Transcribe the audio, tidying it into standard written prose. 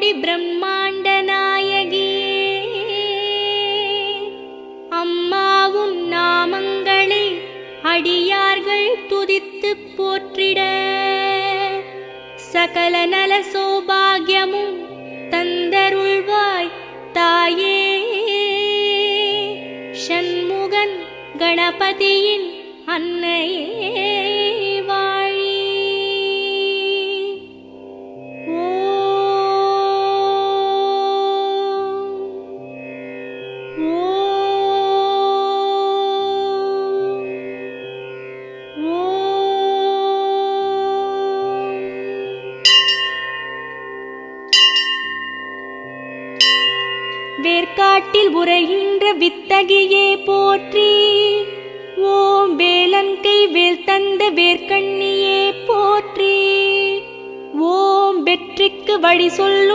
கோடி பிரம்மாண்ட நாயகியே, அம்மாவும் நாமங்களை அடியார்கள் துதித்துப் போற்றிட, சகல நல சௌபாகியமும் தந்தருள்வாய் தாயே. ஷண்முகன் கணபதியின் அன்னையே வாழி. வேர்க்காட்டில் உரைகின்ற வித்தகியே போற்றி. ஓம் வேலன்கை வேல் தந்த வேர்க்கண்ணியே போற்றி. ஓம் வெற்றிக்கு வழி சொல்லும்